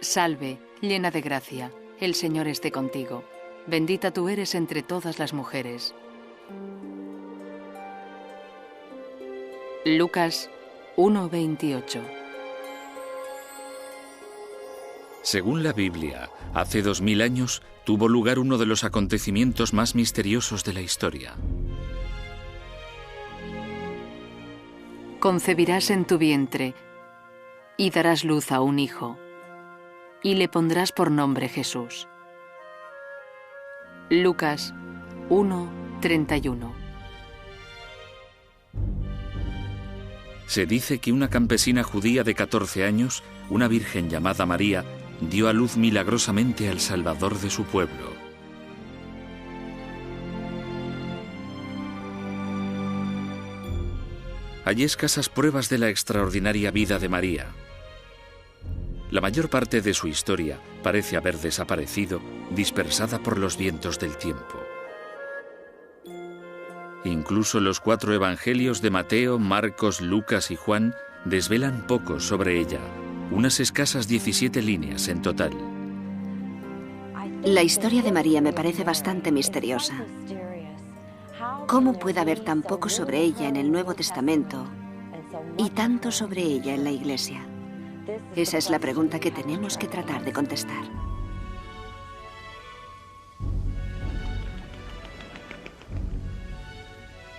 Salve, llena de gracia, el Señor esté contigo. Bendita tú eres entre todas las mujeres. Lucas 1:28. Según la Biblia, hace 2000 años tuvo lugar uno de los acontecimientos más misteriosos de la historia. Concebirás en tu vientre y darás luz a un hijo, y le pondrás por nombre Jesús. Lucas 1:31. Se dice que una campesina judía de 14 años, una virgen llamada María, dio a luz milagrosamente al Salvador de su pueblo. Hay escasas pruebas de la extraordinaria vida de María. La mayor parte de su historia parece haber desaparecido, dispersada por los vientos del tiempo. Incluso los 4 evangelios de Mateo, Marcos, Lucas y Juan desvelan poco sobre ella, unas escasas 17 líneas en total. La historia de María me parece bastante misteriosa. ¿Cómo puede haber tan poco sobre ella en el Nuevo Testamento y tanto sobre ella en la Iglesia? Esa es la pregunta que tenemos que tratar de contestar.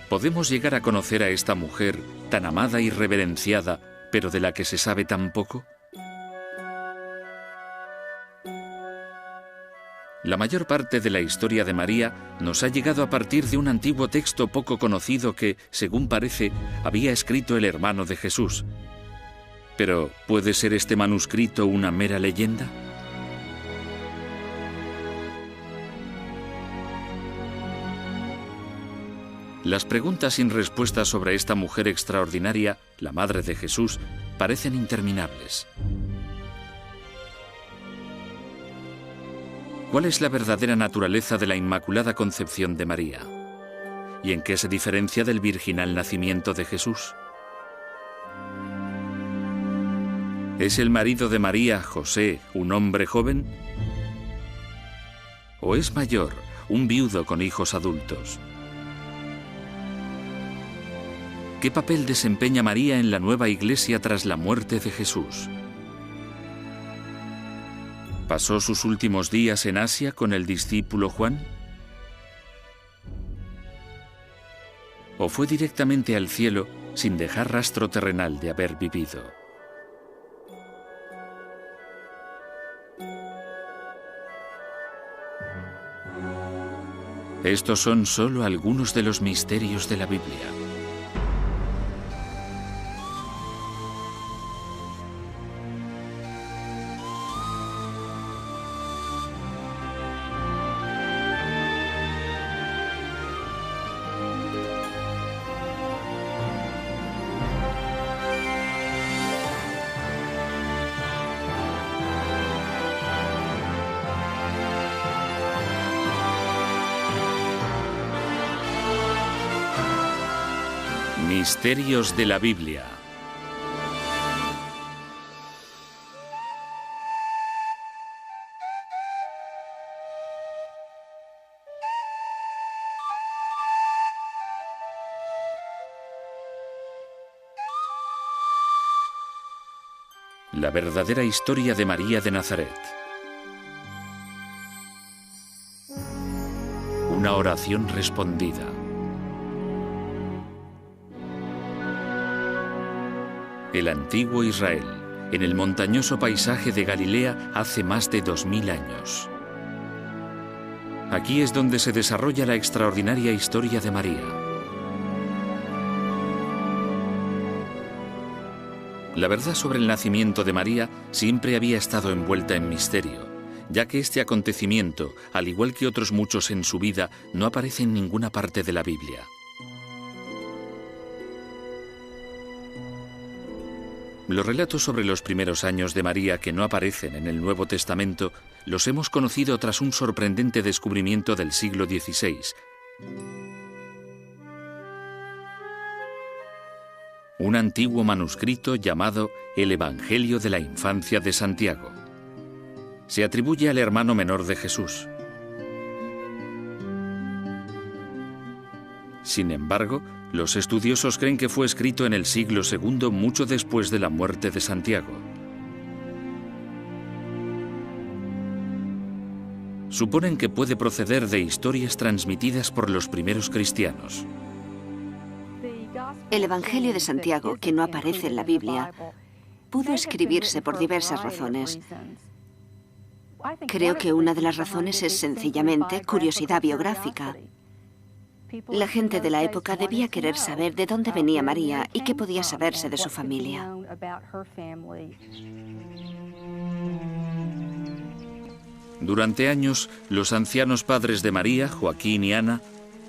¿Podemos llegar a conocer a esta mujer tan amada y reverenciada, pero de la que se sabe tan poco? La mayor parte de la historia de María nos ha llegado a partir de un antiguo texto poco conocido que, según parece, había escrito el hermano de Jesús. Pero, ¿puede ser este manuscrito una mera leyenda? Las preguntas sin respuesta sobre esta mujer extraordinaria, la Madre de Jesús, parecen interminables. ¿Cuál es la verdadera naturaleza de la Inmaculada Concepción de María? ¿Y en qué se diferencia del virginal nacimiento de Jesús? ¿Es el marido de María, José, un hombre joven? ¿O es mayor, un viudo con hijos adultos? ¿Qué papel desempeña María en la nueva Iglesia tras la muerte de Jesús? ¿Pasó sus últimos días en Asia con el discípulo Juan? ¿O fue directamente al cielo sin dejar rastro terrenal de haber vivido? Estos son solo algunos de los misterios de la Biblia. Misterios de la Biblia. La verdadera historia de María de Nazaret. Una oración respondida. El antiguo Israel, en el montañoso paisaje de Galilea hace más de 2000 años. Aquí es donde se desarrolla la extraordinaria historia de María. La verdad sobre el nacimiento de María siempre había estado envuelta en misterio, ya que este acontecimiento, al igual que otros muchos en su vida, no aparece en ninguna parte de la Biblia. Los relatos sobre los primeros años de María que no aparecen en el Nuevo Testamento los hemos conocido tras un sorprendente descubrimiento del siglo XVI. Un antiguo manuscrito llamado El Evangelio de la Infancia de Santiago. Se atribuye al hermano menor de Jesús. Sin embargo, los estudiosos creen que fue escrito en el siglo II, mucho después de la muerte de Santiago. Suponen que puede proceder de historias transmitidas por los primeros cristianos. El Evangelio de Santiago, que no aparece en la Biblia, pudo escribirse por diversas razones. Creo que una de las razones es sencillamente curiosidad biográfica. La gente de la época debía querer saber de dónde venía María y qué podía saberse de su familia. Durante años, los ancianos padres de María, Joaquín y Ana,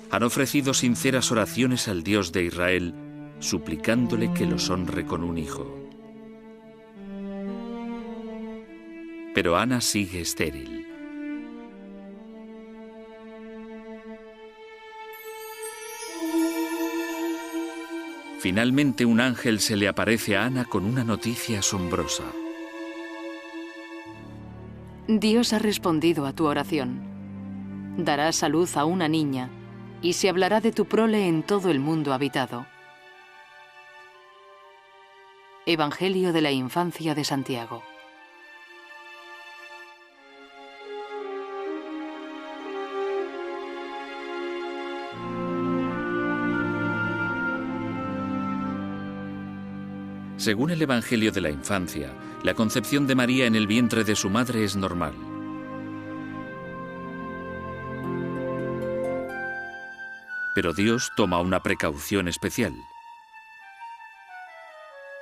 han ofrecido sinceras oraciones al Dios de Israel, suplicándole que los honre con un hijo. Pero Ana sigue estéril. Finalmente, un ángel se le aparece a Ana con una noticia asombrosa. Dios ha respondido a tu oración. Darás a luz a una niña, y se hablará de tu prole en todo el mundo habitado. Evangelio de la infancia de Santiago. Según el Evangelio de la infancia, la concepción de María en el vientre de su madre es normal. Pero Dios toma una precaución especial.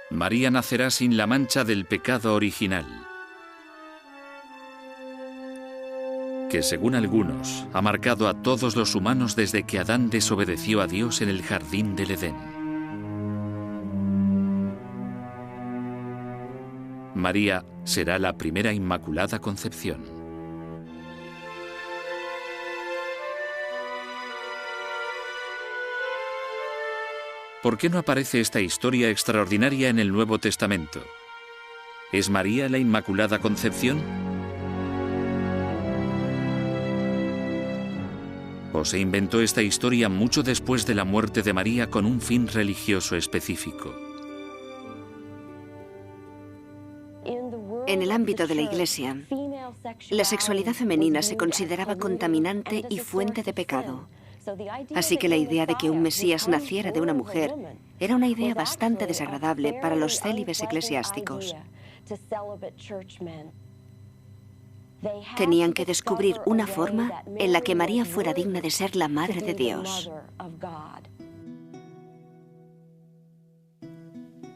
María nacerá sin la mancha del pecado original, que según algunos ha marcado a todos los humanos desde que Adán desobedeció a Dios en el jardín del Edén. María será la primera Inmaculada Concepción. ¿Por qué no aparece esta historia extraordinaria en el Nuevo Testamento? ¿Es María la Inmaculada Concepción? ¿O se inventó esta historia mucho después de la muerte de María con un fin religioso específico? En el ámbito de la Iglesia, la sexualidad femenina se consideraba contaminante y fuente de pecado. Así que la idea de que un Mesías naciera de una mujer era una idea bastante desagradable para los célibes eclesiásticos. Tenían que descubrir una forma en la que María fuera digna de ser la Madre de Dios.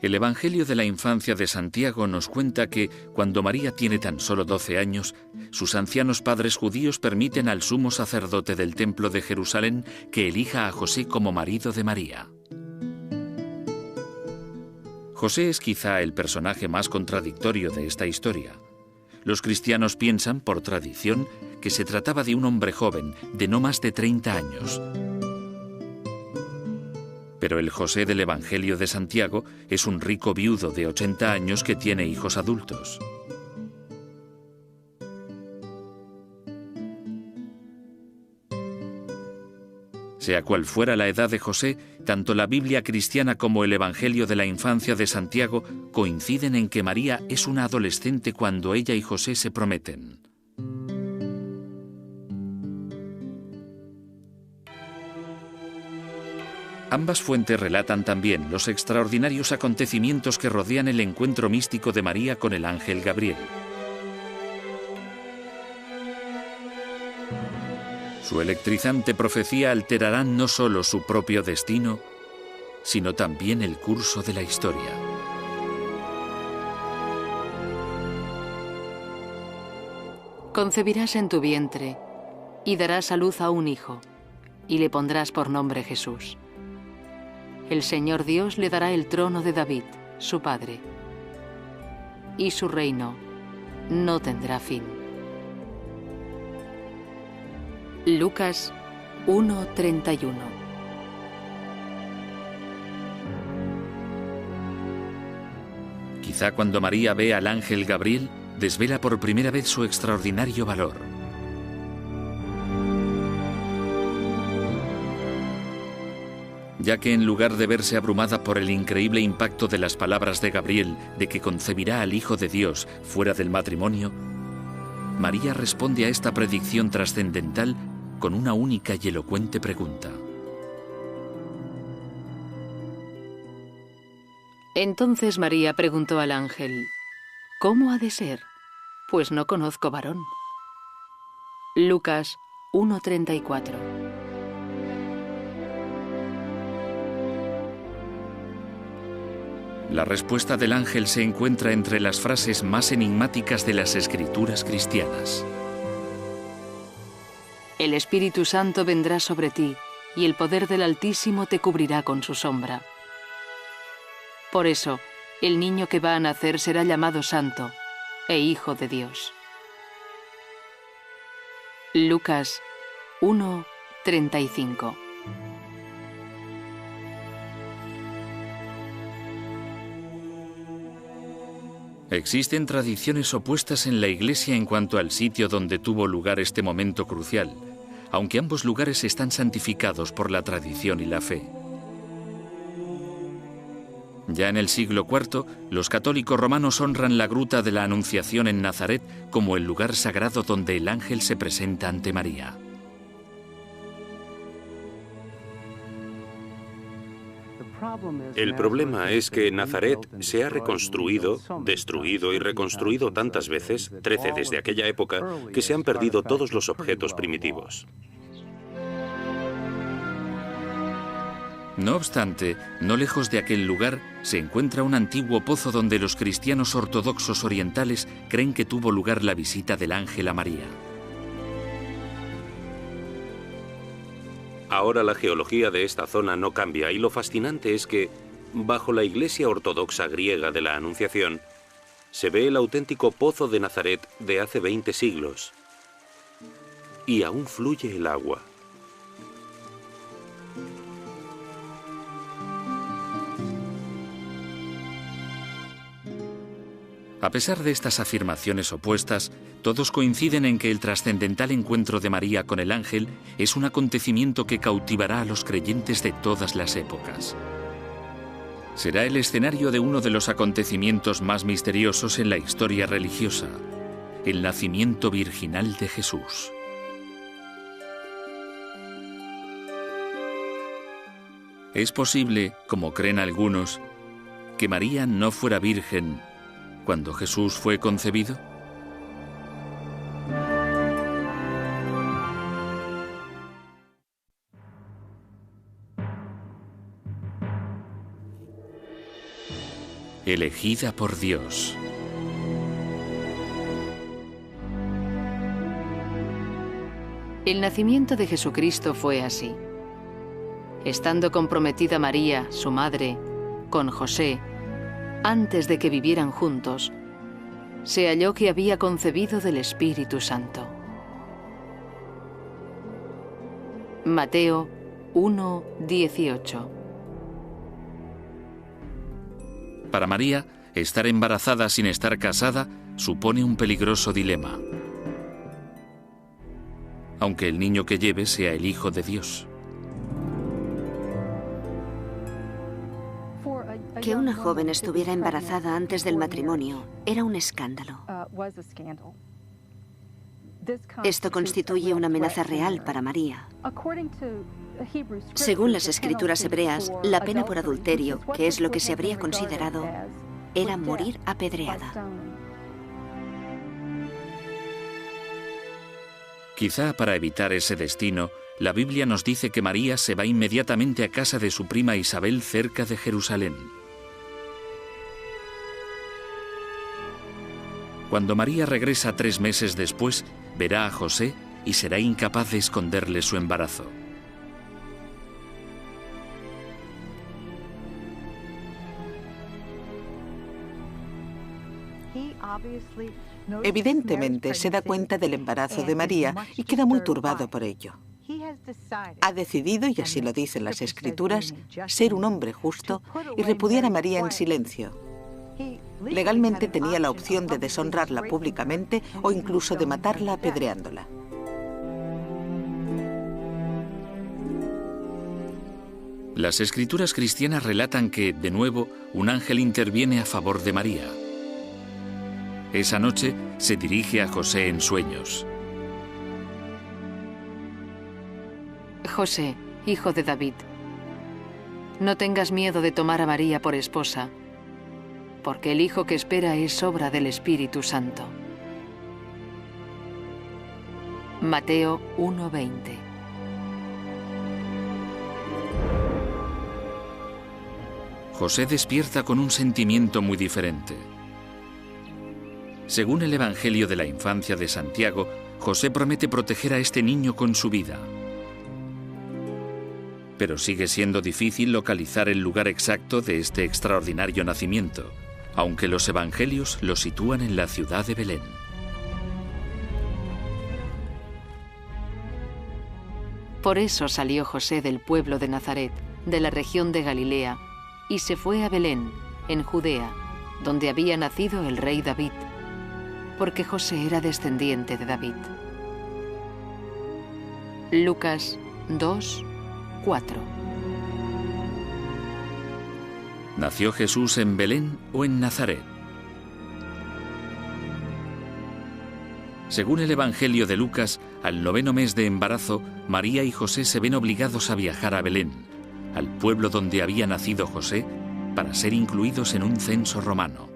El Evangelio de la infancia de Santiago nos cuenta que, cuando María tiene tan solo 12 años, sus ancianos padres judíos permiten al sumo sacerdote del Templo de Jerusalén que elija a José como marido de María. José es quizá el personaje más contradictorio de esta historia. Los cristianos piensan, por tradición, que se trataba de un hombre joven, de no más de 30 años. Pero el José del Evangelio de Santiago es un rico viudo de 80 años que tiene hijos adultos. Sea cual fuera la edad de José, tanto la Biblia cristiana como el Evangelio de la infancia de Santiago coinciden en que María es una adolescente cuando ella y José se prometen. Ambas fuentes relatan también los extraordinarios acontecimientos que rodean el encuentro místico de María con el ángel Gabriel. Su electrizante profecía alterará no solo su propio destino, sino también el curso de la historia. Concebirás en tu vientre y darás a luz a un hijo, y le pondrás por nombre Jesús. El Señor Dios le dará el trono de David, su padre, y su reino no tendrá fin. Lucas 1:31. Quizá cuando María ve al ángel Gabriel, desvela por primera vez su extraordinario valor. Ya que en lugar de verse abrumada por el increíble impacto de las palabras de Gabriel de que concebirá al Hijo de Dios fuera del matrimonio, María responde a esta predicción trascendental con una única y elocuente pregunta. Entonces María preguntó al ángel: ¿Cómo ha de ser? Pues no conozco varón. Lucas 1:34. La respuesta del ángel se encuentra entre las frases más enigmáticas de las escrituras cristianas. El Espíritu Santo vendrá sobre ti, y el poder del Altísimo te cubrirá con su sombra. Por eso, el niño que va a nacer será llamado Santo e Hijo de Dios. Lucas 1:35. Existen tradiciones opuestas en la Iglesia en cuanto al sitio donde tuvo lugar este momento crucial, aunque ambos lugares están santificados por la tradición y la fe. Ya en el siglo IV, los católicos romanos honran la gruta de la Anunciación en Nazaret como el lugar sagrado donde el ángel se presenta ante María. El problema es que Nazaret se ha reconstruido, destruido y reconstruido tantas veces, 13 desde aquella época, que se han perdido todos los objetos primitivos. No obstante, no lejos de aquel lugar se encuentra un antiguo pozo donde los cristianos ortodoxos orientales creen que tuvo lugar la visita del ángel a María. Ahora la geología de esta zona no cambia y lo fascinante es que, bajo la Iglesia ortodoxa griega de la Anunciación, se ve el auténtico pozo de Nazaret de hace 20 siglos. Y aún fluye el agua. A pesar de estas afirmaciones opuestas, todos coinciden en que el trascendental encuentro de María con el ángel es un acontecimiento que cautivará a los creyentes de todas las épocas. Será el escenario de uno de los acontecimientos más misteriosos en la historia religiosa, el nacimiento virginal de Jesús. Es posible, como creen algunos, que María no fuera virgen cuando Jesús fue concebido. Elegida por Dios. El nacimiento de Jesucristo fue así. Estando comprometida María, su madre, con José, antes de que vivieran juntos, se halló que había concebido del Espíritu Santo. Mateo 1:18. Para María, estar embarazada sin estar casada supone un peligroso dilema, aunque el niño que lleve sea el Hijo de Dios. Que una joven estuviera embarazada antes del matrimonio era un escándalo. Esto constituye una amenaza real para María. Según las escrituras hebreas, la pena por adulterio, que es lo que se habría considerado, era morir apedreada. Quizá para evitar ese destino, la Biblia nos dice que María se va inmediatamente a casa de su prima Isabel cerca de Jerusalén. Cuando María regresa 3 meses después, verá a José y será incapaz de esconderle su embarazo. Evidentemente se da cuenta del embarazo de María y queda muy turbado por ello. Ha decidido, y así lo dicen las Escrituras, ser un hombre justo y repudiar a María en silencio. Legalmente tenía la opción de deshonrarla públicamente o incluso de matarla apedreándola. Las escrituras cristianas relatan que, de nuevo, un ángel interviene a favor de María. Esa noche se dirige a José en sueños. José, hijo de David, no tengas miedo de tomar a María por esposa, porque el hijo que espera es obra del Espíritu Santo. Mateo 1:20. José despierta con un sentimiento muy diferente. Según el Evangelio de la Infancia de Santiago, José promete proteger a este niño con su vida. Pero sigue siendo difícil localizar el lugar exacto de este extraordinario nacimiento, aunque los evangelios lo sitúan en la ciudad de Belén. Por eso salió José del pueblo de Nazaret, de la región de Galilea, y se fue a Belén, en Judea, donde había nacido el rey David, porque José era descendiente de David. Lucas 2:4. ¿Nació Jesús en Belén o en Nazaret? Según el Evangelio de Lucas, al 9º mes de embarazo, María y José se ven obligados a viajar a Belén, al pueblo donde había nacido José, para ser incluidos en un censo romano.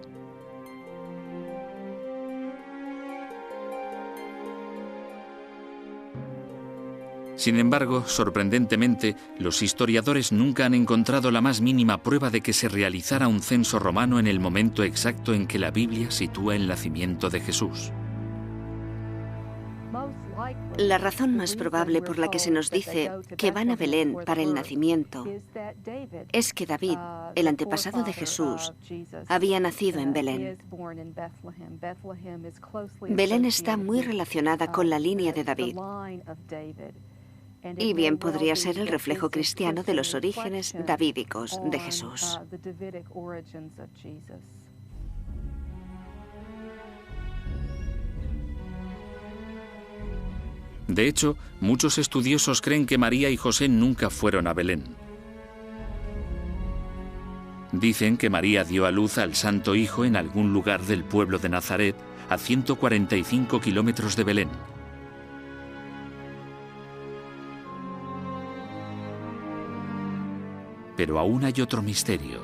Sin embargo, sorprendentemente, los historiadores nunca han encontrado la más mínima prueba de que se realizara un censo romano en el momento exacto en que la Biblia sitúa el nacimiento de Jesús. La razón más probable por la que se nos dice que van a Belén para el nacimiento es que David, el antepasado de Jesús, había nacido en Belén. Belén está muy relacionada con la línea de David. Y bien podría ser el reflejo cristiano de los orígenes davídicos de Jesús. De hecho, muchos estudiosos creen que María y José nunca fueron a Belén. Dicen que María dio a luz al Santo Hijo en algún lugar del pueblo de Nazaret, a 145 kilómetros de Belén. Pero aún hay otro misterio.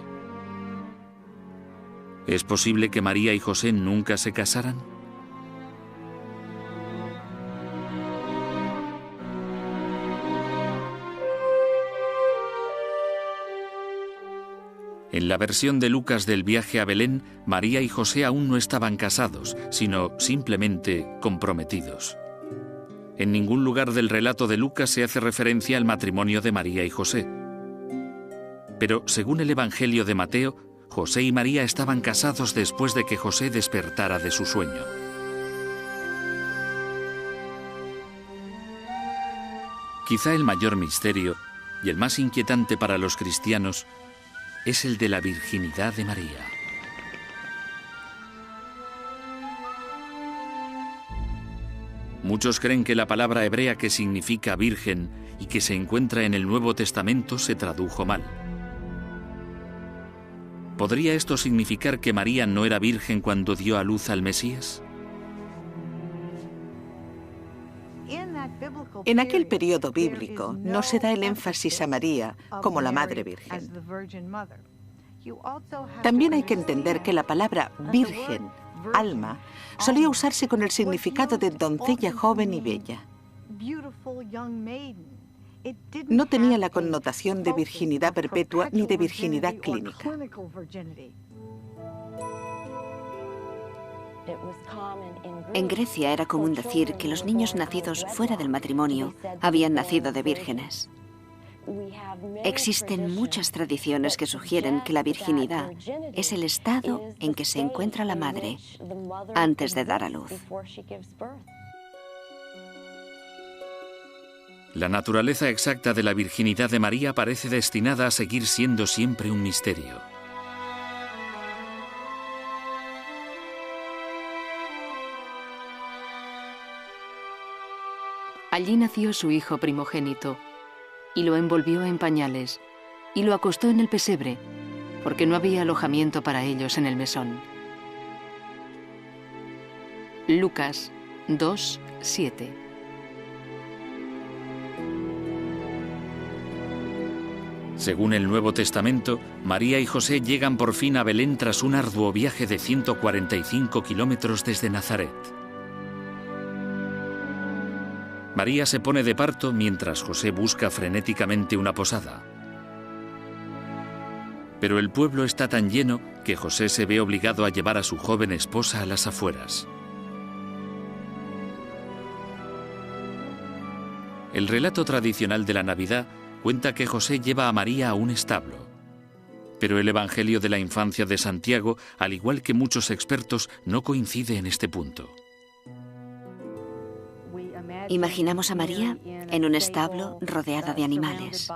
¿Es posible que María y José nunca se casaran? En la versión de Lucas del viaje a Belén, María y José aún no estaban casados, sino simplemente comprometidos. En ningún lugar del relato de Lucas se hace referencia al matrimonio de María y José. Pero, según el Evangelio de Mateo, José y María estaban casados después de que José despertara de su sueño. Quizá el mayor misterio, y el más inquietante para los cristianos, es el de la virginidad de María. Muchos creen que la palabra hebrea que significa virgen y que se encuentra en el Nuevo Testamento se tradujo mal. ¿Podría esto significar que María no era virgen cuando dio a luz al Mesías? En aquel periodo bíblico no se da el énfasis a María como la Madre Virgen. También hay que entender que la palabra virgen, alma, solía usarse con el significado de doncella joven y bella. No tenía la connotación de virginidad perpetua ni de virginidad clínica. En Grecia era común decir que los niños nacidos fuera del matrimonio habían nacido de vírgenes. Existen muchas tradiciones que sugieren que la virginidad es el estado en que se encuentra la madre antes de dar a luz. La naturaleza exacta de la virginidad de María parece destinada a seguir siendo siempre un misterio. Allí nació su hijo primogénito, y lo envolvió en pañales, y lo acostó en el pesebre, porque no había alojamiento para ellos en el mesón. Lucas 2:7. Según el Nuevo Testamento, María y José llegan por fin a Belén tras un arduo viaje de 145 kilómetros desde Nazaret. María se pone de parto mientras José busca frenéticamente una posada. Pero el pueblo está tan lleno que José se ve obligado a llevar a su joven esposa a las afueras. El relato tradicional de la Navidad cuenta que José lleva a María a un establo. Pero el Evangelio de la Infancia de Santiago, al igual que muchos expertos, no coincide en este punto. Imaginamos a María en un establo rodeada de animales.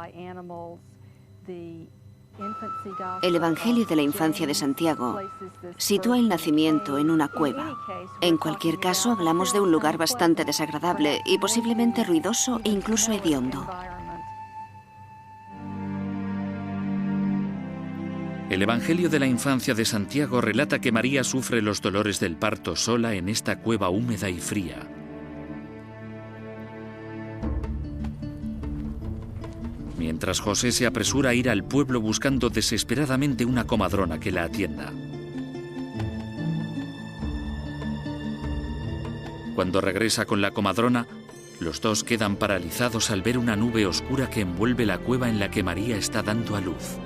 El Evangelio de la Infancia de Santiago sitúa el nacimiento en una cueva. En cualquier caso, hablamos de un lugar bastante desagradable y posiblemente ruidoso e incluso hediondo. El Evangelio de la Infancia de Santiago relata que María sufre los dolores del parto sola en esta cueva húmeda y fría. Mientras José se apresura a ir al pueblo buscando desesperadamente una comadrona que la atienda. Cuando regresa con la comadrona, los dos quedan paralizados al ver una nube oscura que envuelve la cueva en la que María está dando a luz.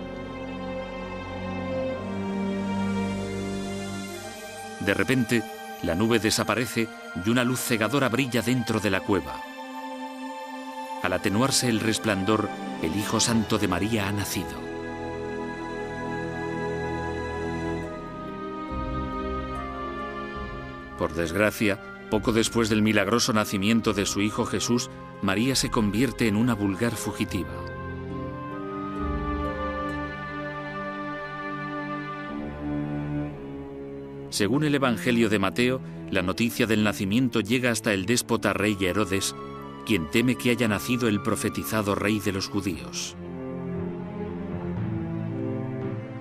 De repente, la nube desaparece y una luz cegadora brilla dentro de la cueva. Al atenuarse el resplandor, el Hijo Santo de María ha nacido. Por desgracia, poco después del milagroso nacimiento de su Hijo Jesús, María se convierte en una vulgar fugitiva. Según el Evangelio de Mateo, la noticia del nacimiento llega hasta el déspota rey Herodes, quien teme que haya nacido el profetizado rey de los judíos.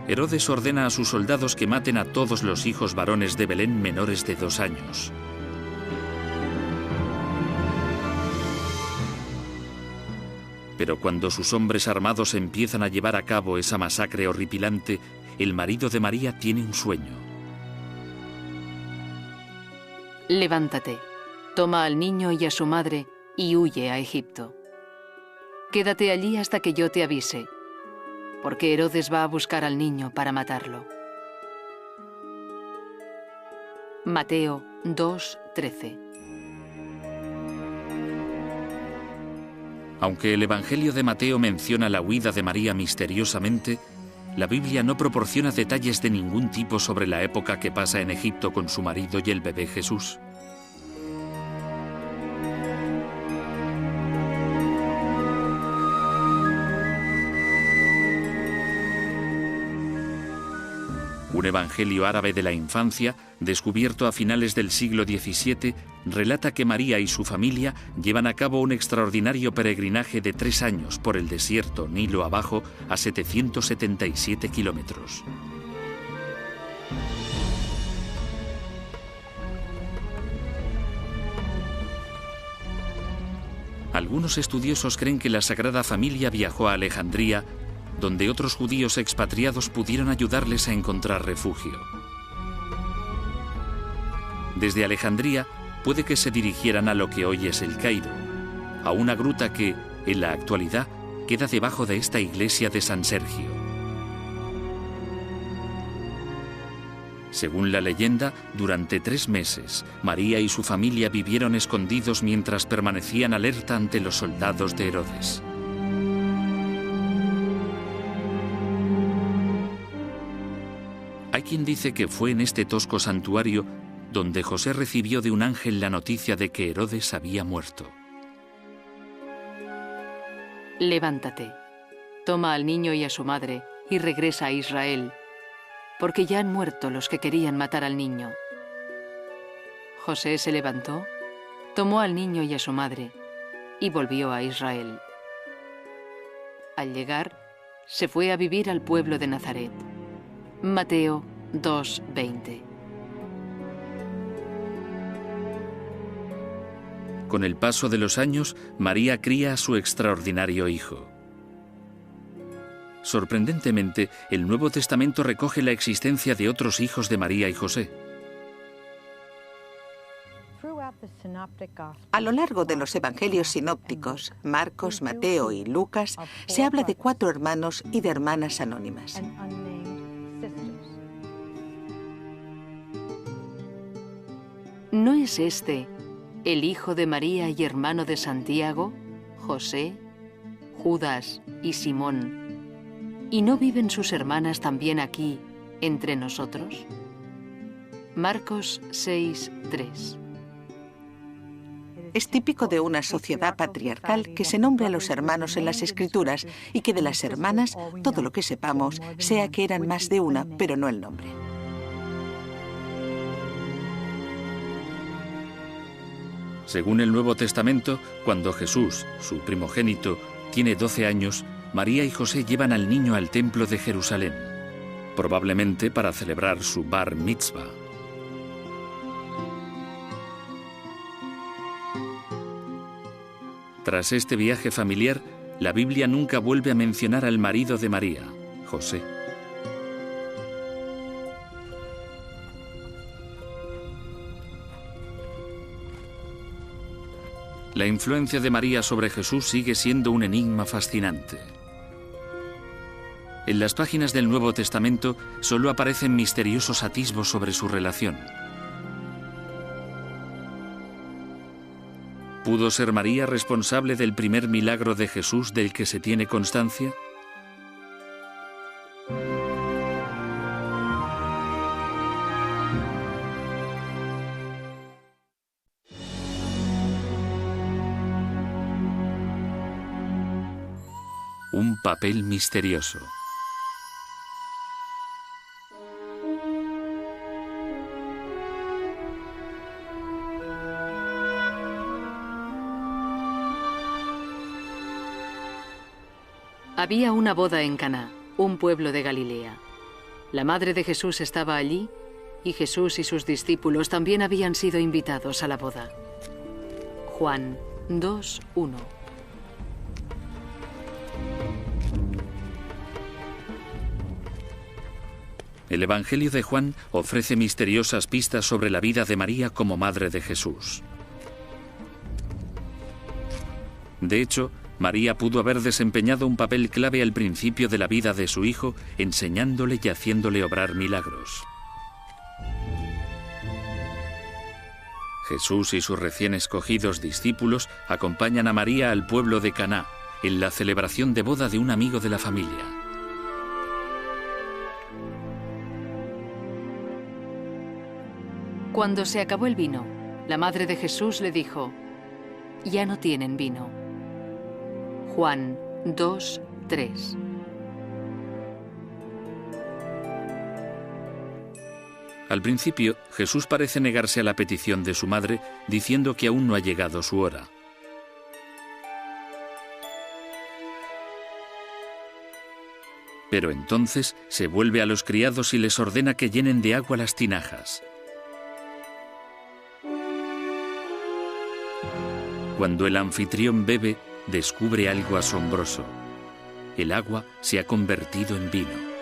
Herodes ordena a sus soldados que maten a todos los hijos varones de Belén menores de 2 años. Pero cuando sus hombres armados empiezan a llevar a cabo esa masacre horripilante, el marido de María tiene un sueño. Levántate, toma al niño y a su madre y huye a Egipto. Quédate allí hasta que yo te avise, porque Herodes va a buscar al niño para matarlo. Mateo 2:13. Aunque el Evangelio de Mateo menciona la huida de María misteriosamente, la Biblia no proporciona detalles de ningún tipo sobre la época que pasa en Egipto con su marido y el bebé Jesús. Un evangelio árabe de la infancia, descubierto a finales del siglo XVII, relata que María y su familia llevan a cabo un extraordinario peregrinaje de 3 años por el desierto Nilo abajo a 777 kilómetros. Algunos estudiosos creen que la Sagrada Familia viajó a Alejandría, donde otros judíos expatriados pudieron ayudarles a encontrar refugio. Desde Alejandría puede que se dirigieran a lo que hoy es el Cairo, a una gruta que, en la actualidad, queda debajo de esta iglesia de San Sergio. Según la leyenda, durante 3 meses, María y su familia vivieron escondidos mientras permanecían alerta ante los soldados de Herodes. Hay quien dice que fue en este tosco santuario donde José recibió de un ángel la noticia de que Herodes había muerto. Levántate, toma al niño y a su madre y regresa a Israel, porque ya han muerto los que querían matar al niño. José se levantó, tomó al niño y a su madre, y volvió a Israel. Al llegar, se fue a vivir al pueblo de Nazaret. Mateo 2:20. Con el paso de los años, María cría a su extraordinario hijo. Sorprendentemente, el Nuevo Testamento recoge la existencia de otros hijos de María y José. A lo largo de los evangelios sinópticos, Marcos, Mateo y Lucas, se habla de 4 hermanos y de hermanas anónimas. ¿No es este el hijo de María y hermano de Santiago, José, Judas y Simón? ¿Y no viven sus hermanas también aquí, entre nosotros? Marcos 6:3. Es típico de una sociedad patriarcal que se nombre a los hermanos en las Escrituras y que de las hermanas, todo lo que sepamos, sea que eran más de una, pero no el nombre. Según el Nuevo Testamento, cuando Jesús, su primogénito, tiene 12 años, María y José llevan al niño al templo de Jerusalén, probablemente para celebrar su bar mitzvah. Tras este viaje familiar, la Biblia nunca vuelve a mencionar al marido de María, José. La influencia de María sobre Jesús sigue siendo un enigma fascinante. En las páginas del Nuevo Testamento solo aparecen misteriosos atisbos sobre su relación. ¿Pudo ser María responsable del primer milagro de Jesús del que se tiene constancia? Un papel misterioso. Había una boda en Caná, un pueblo de Galilea. La madre de Jesús estaba allí y Jesús y sus discípulos también habían sido invitados a la boda. Juan 2:1. El Evangelio de Juan ofrece misteriosas pistas sobre la vida de María como madre de Jesús. De hecho, María pudo haber desempeñado un papel clave al principio de la vida de su hijo, enseñándole y haciéndole obrar milagros. Jesús y sus recién escogidos discípulos acompañan a María al pueblo de Caná, en la celebración de boda de un amigo de la familia. Cuando se acabó el vino, la madre de Jesús le dijo: «Ya no tienen vino». Juan 2:3. Al principio, Jesús parece negarse a la petición de su madre, diciendo que aún no ha llegado su hora. Pero entonces se vuelve a los criados y les ordena que llenen de agua las tinajas. Cuando el anfitrión bebe, descubre algo asombroso. El agua se ha convertido en vino.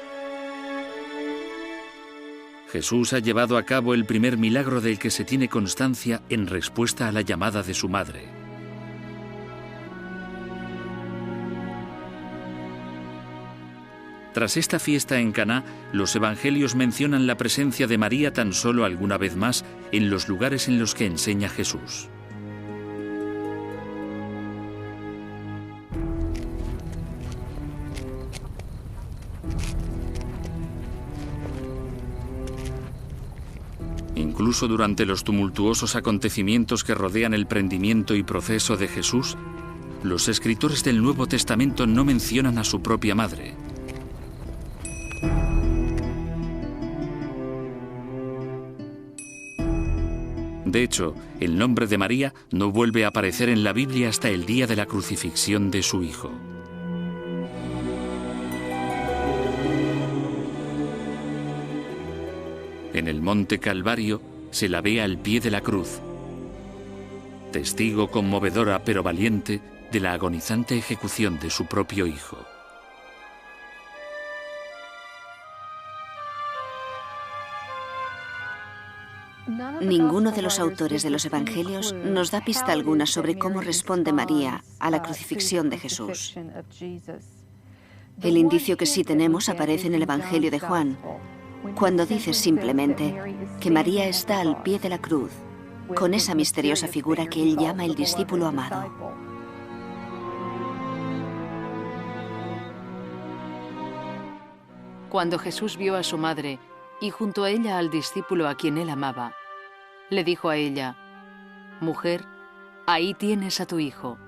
Jesús ha llevado a cabo el primer milagro del que se tiene constancia en respuesta a la llamada de su madre. Tras esta fiesta en Caná, los evangelios mencionan la presencia de María tan solo alguna vez más en los lugares en los que enseña Jesús. Incluso durante los tumultuosos acontecimientos que rodean el prendimiento y proceso de Jesús, los escritores del Nuevo Testamento no mencionan a su propia madre. De hecho, el nombre de María no vuelve a aparecer en la Biblia hasta el día de la crucifixión de su hijo. En el monte Calvario se la ve al pie de la cruz, testigo conmovedora pero valiente de la agonizante ejecución de su propio hijo. Ninguno de los autores de los Evangelios nos da pista alguna sobre cómo responde María a la crucifixión de Jesús. El indicio que sí tenemos aparece en el Evangelio de Juan, cuando dice simplemente que María está al pie de la cruz, con esa misteriosa figura que él llama el discípulo amado. Cuando Jesús vio a su madre y junto a ella al discípulo a quien él amaba, le dijo a ella: «Mujer, ahí tienes a tu hijo».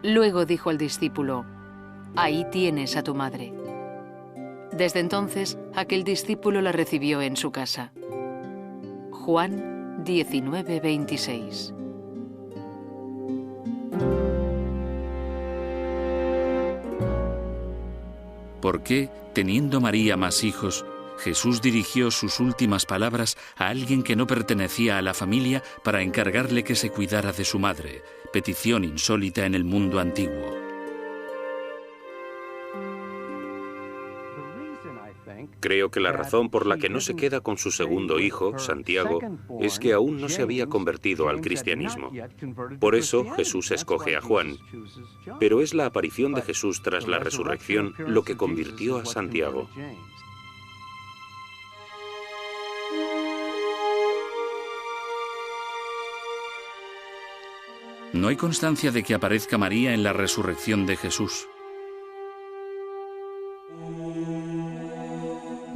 Luego dijo al discípulo: «Ahí tienes a tu madre». Desde entonces, aquel discípulo la recibió en su casa. Juan 19:26. ¿Por qué, teniendo María más hijos, Jesús dirigió sus últimas palabras a alguien que no pertenecía a la familia para encargarle que se cuidara de su madre? Petición insólita en el mundo antiguo. Creo que la razón por la que no se queda con su segundo hijo, Santiago, es que aún no se había convertido al cristianismo. Por eso Jesús escoge a Juan. Pero es la aparición de Jesús tras la resurrección lo que convirtió a Santiago. No hay constancia de que aparezca María en la resurrección de Jesús.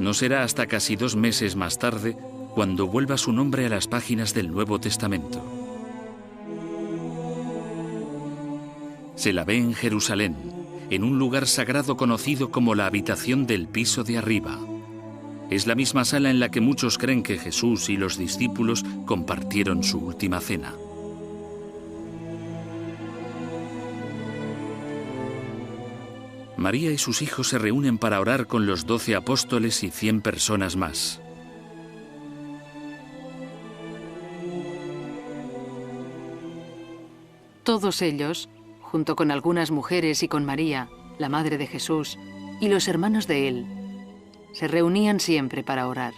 No será hasta casi 2 meses más tarde cuando vuelva su nombre a las páginas del Nuevo Testamento. Se la ve en Jerusalén, en un lugar sagrado conocido como la habitación del piso de arriba. Es la misma sala en la que muchos creen que Jesús y los discípulos compartieron su última cena. María y sus hijos se reúnen para orar con los 12 apóstoles y 100 personas más. Todos ellos, junto con algunas mujeres y con María, la madre de Jesús, y los hermanos de él, se reunían siempre para orar.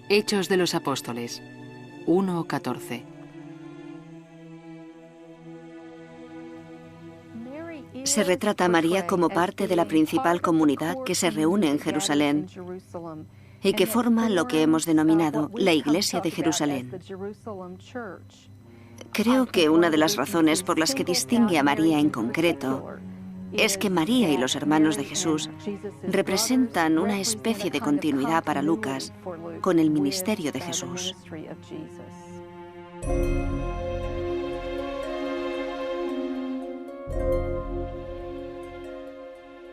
Hechos de los Apóstoles 1:14. Se retrata a María como parte de la principal comunidad que se reúne en Jerusalén y que forma lo que hemos denominado la Iglesia de Jerusalén. Creo que una de las razones por las que distingue a María en concreto es que María y los hermanos de Jesús representan una especie de continuidad para Lucas con el ministerio de Jesús.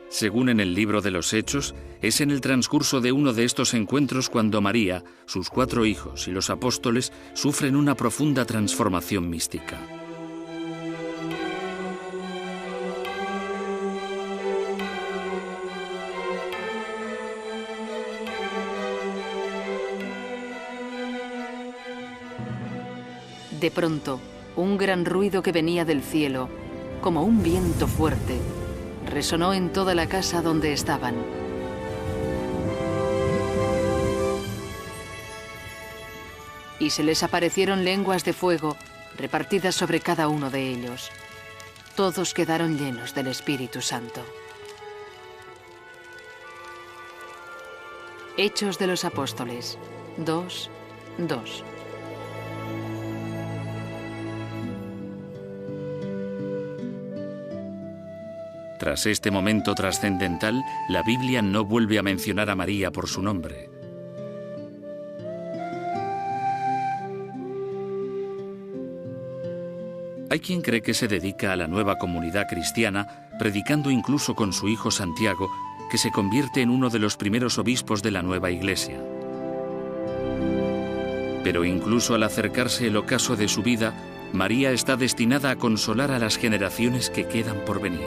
Según en el libro de los Hechos, es en el transcurso de uno de estos encuentros cuando María, sus 4 hijos y los apóstoles sufren una profunda transformación mística. De pronto, un gran ruido que venía del cielo, como un viento fuerte, resonó en toda la casa donde estaban. Y se les aparecieron lenguas de fuego repartidas sobre cada uno de ellos. Todos quedaron llenos del Espíritu Santo. Hechos de los Apóstoles 2:2. Tras este momento trascendental, la Biblia no vuelve a mencionar a María por su nombre. Hay quien cree que se dedica a la nueva comunidad cristiana, predicando incluso con su hijo Santiago, que se convierte en uno de los primeros obispos de la nueva Iglesia. Pero incluso al acercarse el ocaso de su vida, María está destinada a consolar a las generaciones que quedan por venir.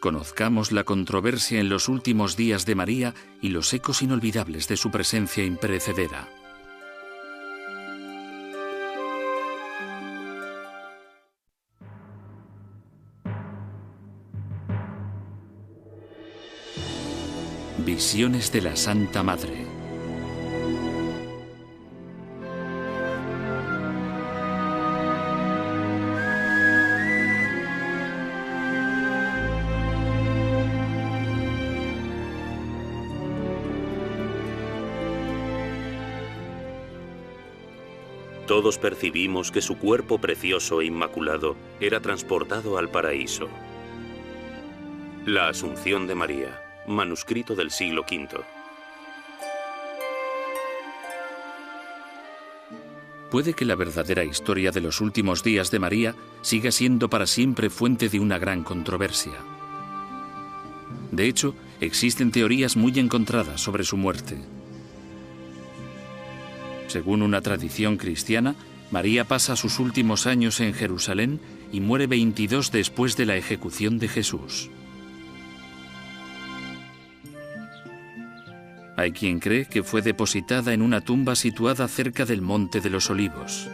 Conozcamos la controversia en los últimos días de María y los ecos inolvidables de su presencia imperecedera. Visiones de la Santa Madre. Todos percibimos que su cuerpo precioso e inmaculado era transportado al paraíso. La Asunción de María, manuscrito del siglo V. Puede que la verdadera historia de los últimos días de María siga siendo para siempre fuente de una gran controversia. De hecho, existen teorías muy encontradas sobre su muerte. Según una tradición cristiana, María pasa sus últimos años en Jerusalén y muere 22 después de la ejecución de Jesús. Hay quien cree que fue depositada en una tumba situada cerca del Monte de los Olivos.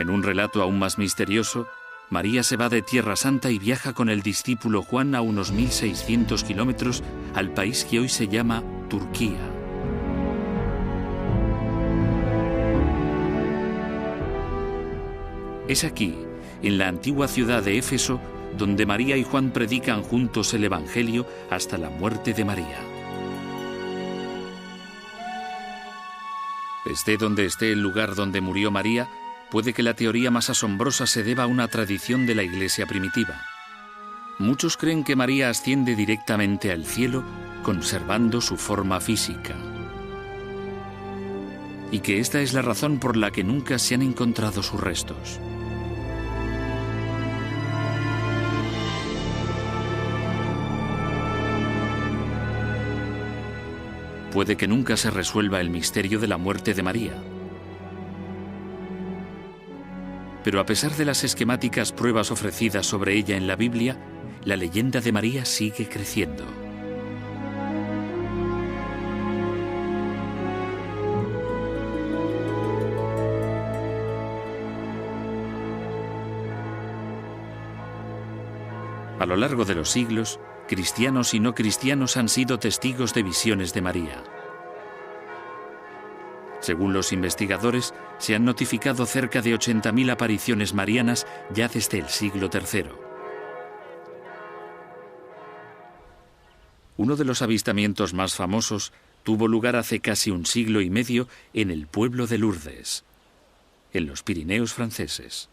En un relato aún más misterioso, María se va de Tierra Santa y viaja con el discípulo Juan a unos 1600 kilómetros al país que hoy se llama Turquía. Es aquí, en la antigua ciudad de Éfeso, donde María y Juan predican juntos el Evangelio hasta la muerte de María. Esté donde esté el lugar donde murió María, puede que la teoría más asombrosa se deba a una tradición de la Iglesia primitiva. Muchos creen que María asciende directamente al cielo, conservando su forma física. Y que esta es la razón por la que nunca se han encontrado sus restos. Puede que nunca se resuelva el misterio de la muerte de María. Pero a pesar de las esquemáticas pruebas ofrecidas sobre ella en la Biblia, la leyenda de María sigue creciendo. A lo largo de los siglos, cristianos y no cristianos han sido testigos de visiones de María. Según los investigadores, se han notificado cerca de 80.000 apariciones marianas ya desde el siglo III. Uno de los avistamientos más famosos tuvo lugar hace casi un siglo y medio en el pueblo de Lourdes, en los Pirineos franceses.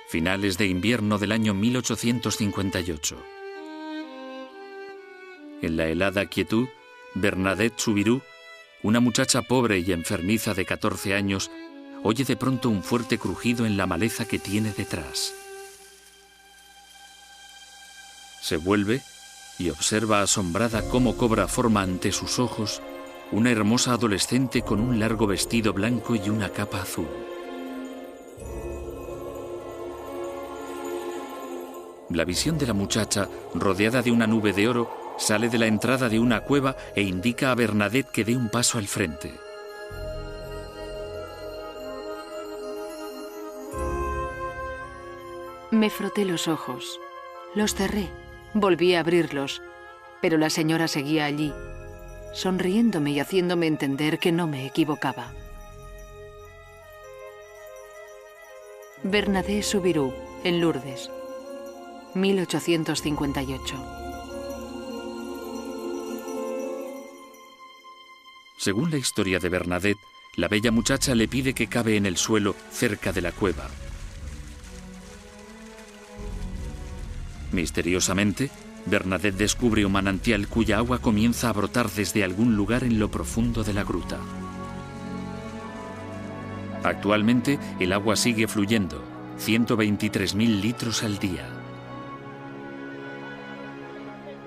Finales de invierno del año 1858. En la helada quietud, Bernadette Soubirous, una muchacha pobre y enfermiza de 14 años, oye de pronto un fuerte crujido en la maleza que tiene detrás. Se vuelve y observa asombrada cómo cobra forma ante sus ojos una hermosa adolescente con un largo vestido blanco y una capa azul. La visión de la muchacha, rodeada de una nube de oro, sale de la entrada de una cueva e indica a Bernadette que dé un paso al frente. Me froté los ojos, los cerré, volví a abrirlos, pero la señora seguía allí, sonriéndome y haciéndome entender que no me equivocaba. Bernadette Soubirous, en Lourdes, 1858. Según la historia de Bernadette, la bella muchacha le pide que cabe en el suelo cerca de la cueva. Misteriosamente, Bernadette descubre un manantial cuya agua comienza a brotar desde algún lugar en lo profundo de la gruta. Actualmente, el agua sigue fluyendo, 123.000 litros al día.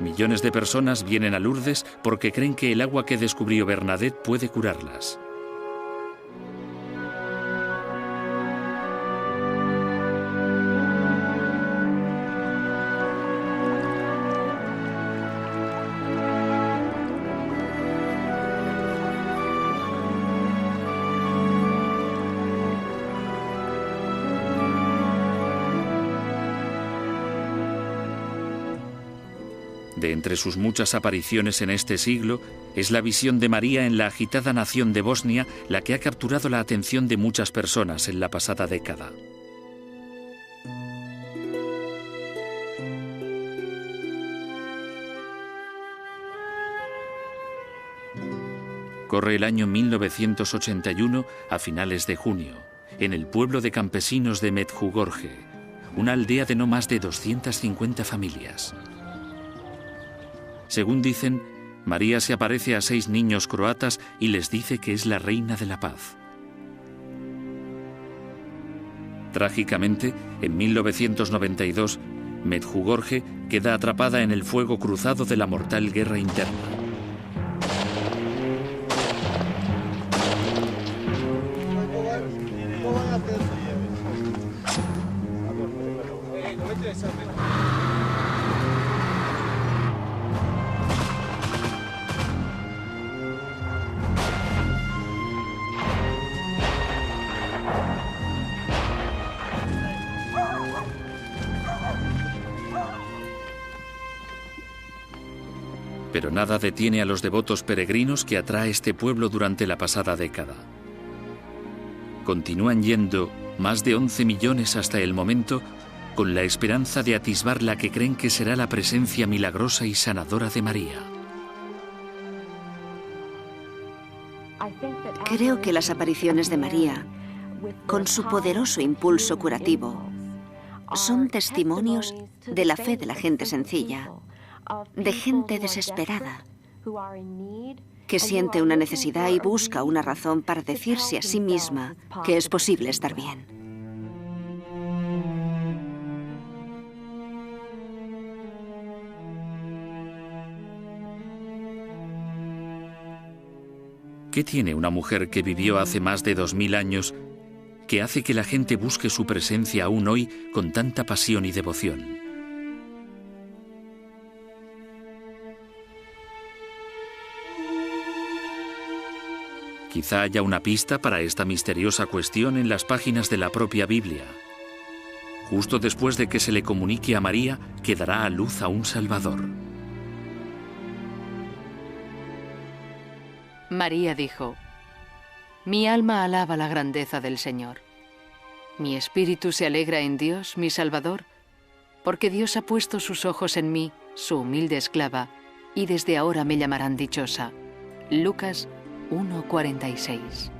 Millones de personas vienen a Lourdes porque creen que el agua que descubrió Bernadette puede curarlas. De entre sus muchas apariciones en este siglo, es la visión de María en la agitada nación de Bosnia la que ha capturado la atención de muchas personas en la pasada década. Corre el año 1981 a finales de junio, en el pueblo de campesinos de Medjugorje, una aldea de no más de 250 familias. Según dicen, María se aparece a 6 niños croatas y les dice que es la reina de la paz. Trágicamente, en 1992, Medjugorje queda atrapada en el fuego cruzado de la mortal guerra interna. Pero nada detiene a los devotos peregrinos que atrae este pueblo durante la pasada década. Continúan yendo más de 11 millones hasta el momento con la esperanza de atisbar la que creen que será la presencia milagrosa y sanadora de María. Creo que las apariciones de María, con su poderoso impulso curativo, son testimonios de la fe de la gente sencilla, de gente desesperada, que siente una necesidad y busca una razón para decirse a sí misma que es posible estar bien. ¿Qué tiene una mujer que vivió hace más de 2000 años que hace que la gente busque su presencia aún hoy con tanta pasión y devoción? Quizá haya una pista para esta misteriosa cuestión en las páginas de la propia Biblia. Justo después de que se le comunique a María que dará a luz a un Salvador. María dijo: Mi alma alaba la grandeza del Señor. Mi espíritu se alegra en Dios, mi Salvador, porque Dios ha puesto sus ojos en mí, su humilde esclava, y desde ahora me llamarán dichosa. Lucas 1:46.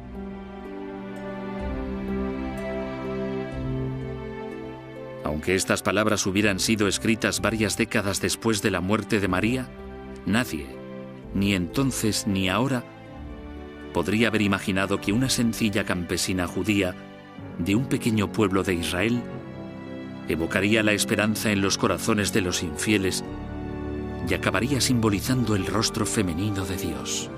Aunque estas palabras hubieran sido escritas varias décadas después de la muerte de María, nadie, ni entonces ni ahora, podría haber imaginado que una sencilla campesina judía de un pequeño pueblo de Israel evocaría la esperanza en los corazones de los infieles y acabaría simbolizando el rostro femenino de Dios.